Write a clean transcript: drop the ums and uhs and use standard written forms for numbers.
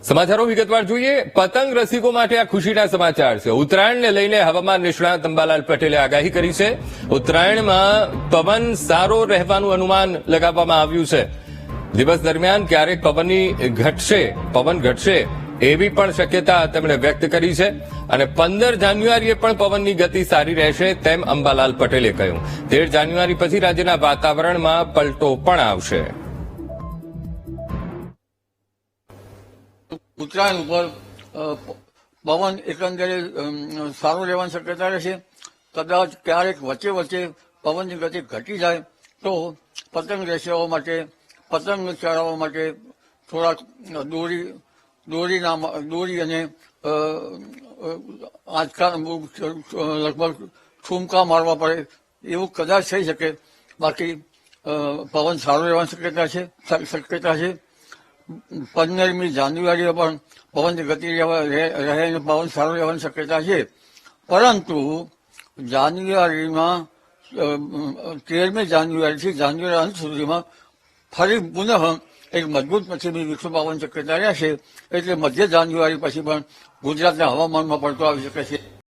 સમાચારો વિગતવાર જોઈએ. પતંગ રસિકો માટે આ ખુશીના સમાચાર છે. ઉત્તરાયણને લઈને હવામાન નિષ્ણાત અંબાલાલ પટેલે આગાહી કરી છે. ઉત્તરાયણમાં પવન સારો રહેવાનું અનુમાન લગાવવામાં આવ્યું છે. દિવસ દરમિયાન ક્યારેક પવન ઘટશે એવી પણ શક્યતા તેમણે વ્યક્ત કરી છે અને 15 જાન્યુઆરીએ પણ પવનની ગતિ સારી રહેશે તેમ અંબાલાલ પટેલે કહ્યું. 13 જાન્યુઆરી પછી રાજ્યના વાતાવરણમાં પલટો પણ આવશે. ઉત્તરાયણ ઉપર પવન એકંદરે સારો રહેવાની શક્યતા રહેશે. કદાચ ક્યારેક વચ્ચે પવનની ગતિ ઘટી જાય તો પતંગ રસિયાઓ માટે પતંગ ચડાવવા માટે થોડાક દોરી અને આજકાલ લગભગ ઠુમકા મારવા પડે એવું કદાચ થઈ શકે. બાકી પવન સારો રહેવાની શક્યતા છે. 15મી જાન્યુઆરીએ પણ પવનની ગતિ રહે અને પવન સારો રહેવાની શક્યતા છે. પરંતુ જાન્યુઆરીમાં 13મી જાન્યુઆરીથી જાન્યુઆરી અંત સુધીમાં ફરી પુનઃ એક મજબૂત પશ્ચિમી વિક્ષેપ આવવાની શક્યતા રહેશે. એટલે મધ્ય જાન્યુઆરી પછી પણ ગુજરાતના હવામાનમાં પલટો આવી શકે છે.